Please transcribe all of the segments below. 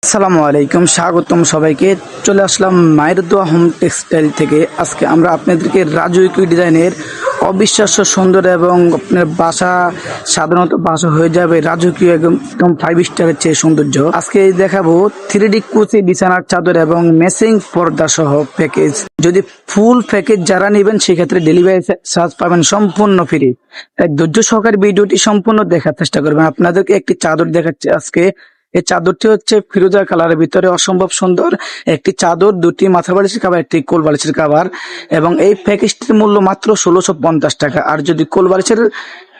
আসসালামু আলাইকুম, স্বাগতম সবাইকে। চলে আসলাম মায়ের দোয়া হোম টেক্সটাইল থেকে। আজকে আমরা আপনাদেরকে রাজকীয় ডিজাইনের অবিশ্বাস্য সুন্দর এবং আপনার বাসা সাধারণত বাসা হয়ে যাবে রাজকীয় একদম 5 স্টারের চেয়ে সৌন্দর্য। আজকে দেখাবো 3D কুচি বিছানার চাদর এবং ম্যাচিং পর্দা সহ প্যাকেজ। যদি ফুল প্যাকেজ যারা নেবেন সেক্ষেত্রে ডেলিভারি চার্জ পাবেন সম্পূর্ণ ফ্রি। তাই ধৈর্য সহকারে ভিডিওটি সম্পূর্ণ দেখার চেষ্টা করবেন। আপনাদেরকে একটি চাদর দেখাচ্ছি আজকে। এই চাদরটি হচ্ছে ফিরোজা কালারের ভিতরে অসম্ভব সুন্দর একটি চাদর, দুটি মাথা বালিশের কাভার, একটি কোল বালিশের কাভার, এবং এই প্যাকেজটির মূল্য মাত্র 1650 টাকা। আর যদি কোল বালিশের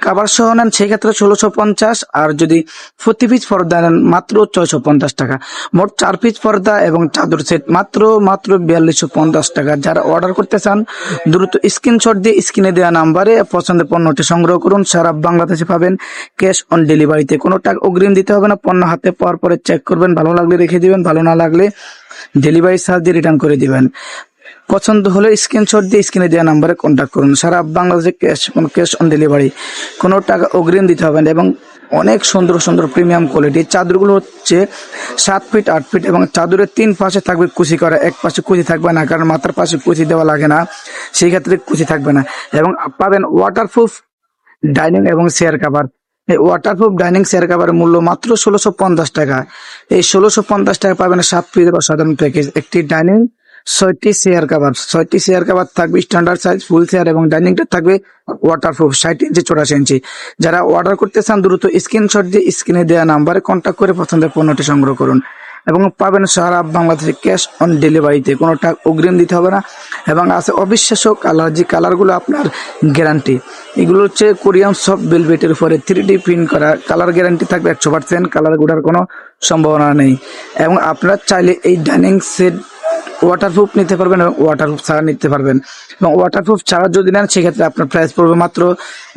কাভার সহ নেন সেক্ষেত্রে 1650, আর যদি প্রতি পিস পর্দা নেন মাত্র 650 টাকা। মোট 4 পিস পর্দা এবং চাদর সেট মাত্র 4250 টাকা। যারা অর্ডার করতে চান দ্রুত স্ক্রিনশট দিয়ে স্ক্রিনে দেওয়া নাম্বারে পছন্দের পণ্যটি সংগ্রহ করুন। সারা বাংলাদেশে পাবেন ক্যাশ অন ডেলিভারিতে। কোনো টাকা অগ্রিম দিতে হবে না। পণ্য হাতে পাওয়ার পরে চেক করবেন, ভালো লাগলে রেখে দিবেন, ভালো না লাগলে ডেলিভারি চার্জ দিয়ে রিটার্ন করে দিবেন। পছন্দ হলে স্ক্রিনশট দিয়ে স্ক্রিনে দেওয়া নাম্বারে কন্ট্যাক্ট করুন। সারা বাংলাদেশে ক্যাশ অন ডেলিভারি, কোনো টাকা অগ্রিম দিতে হবে না। এবং অনেক সুন্দর সুন্দর প্রিমিয়াম কোয়ালিটির চাদরগুলো হচ্ছে 7 ফিট 8 ফিট, এবং চাদরের 3 পাশে থাকবে কুচি করা, এক পাশে কুচি থাকবে না, কারণ মাথার পাশে কুচি দেওয়া লাগে না, সেই ক্ষেত্রে কুচি থাকবে না। এবং পাবেন ওয়াটারপ্রুফ ডাইনিং এবং চেয়ার কাভার। এই ওয়াটারপ্রুফ ডাইনিং চেয়ার কাভারের মূল্য মাত্র 1650 টাকা। এই 1650 টাকা পাবেন 7 পিসের অসাধারণ প্যাকেজ। একটি ডাইনিং, 6টি চেয়ার কাভার, 6টি চেয়ার কাভার থাকবে স্ট্যান্ডার্ড সাইজ ফুল চেয়ার, এবং ডাইনিংটা থাকবে ওয়াটারপ্রুফ 60 ইঞ্চি 84 ইঞ্চি। যারা অর্ডার করতে চান দ্রুত স্ক্রিনশট দিয়ে স্ক্রিনে দেওয়া নাম্বারে কন্ট্যাক্ট করে পছন্দের পণ্যটি সংগ্রহ করুন। এবং পাবেন সারা বাংলাদেশে ক্যাশ অন ডেলিভারিতে, কোনো টাকা অগ্রিম দিতে হবে না। এবং আছে অবিশ্বাস্য কালার, যে কালারগুলো আপনার গ্যারান্টি। এগুলো হচ্ছে কোরিয়ান সফট ভেলভেটের উপরে 3D প্রিন্ট করা, কালার গ্যারান্টি থাকবে 100%, কালার গুড়ার কোনো সম্ভাবনা নেই। এবং আপনারা চাইলে এই ডাইনিং সেট ওয়াটারপ্রুফ নিতে পারবেন এবং ওয়াটারপ্রুফ ছাড়া নিতে পারবেন। এবং ওয়াটারপ্রুফ ছাড়া যদি নেন সেক্ষেত্রে আপনার প্রাইস পড়বে মাত্র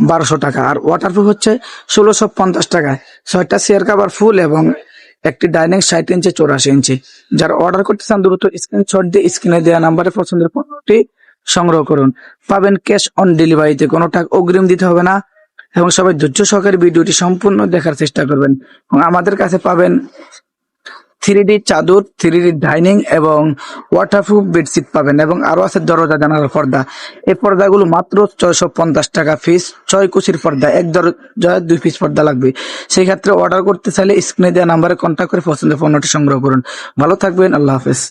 1200 টাকা। আর ওয়াটারপ্রুফ হচ্ছে 1650 টাকায় 6টা চেয়ার কাভার ফুল এবং একটি ডাইনিং 60 ইঞ্চি 84 ইঞ্চি। যারা অর্ডার করতে চান দ্রুত স্ক্রিনশট দিয়ে স্ক্রিনে দেওয়া নাম্বারে পছন্দের পণ্যটি সংগ্রহ করুন। পাবেন ক্যাশ অন ডেলিভারিতে, কোনো টাকা অগ্রিম দিতে হবে না। এবং সবাই ধৈর্য সহকারে ভিডিওটি সম্পূর্ণ দেখার চেষ্টা করবেন। এবং আমাদের কাছে পাবেন 3D চাদর, 3D ডাইনিং এবং ওয়াটারপ্রুফ বেডশিট পাবেন। এবং আরো আছে দরজা জানালার পর্দা। এই পর্দাগুলো মাত্র 650 টাকা পিস। 6 কুচির পর্দা, এক দরজা 2 পিস পর্দা লাগবে। সেই ক্ষেত্রে অর্ডার করতে চাইলে স্ক্রিনে দেওয়া নাম্বারে কন্ট্যাক্ট করে পছন্দের পণ্যটি সংগ্রহ করুন। ভালো থাকবেন, আল্লাহ হাফেজ।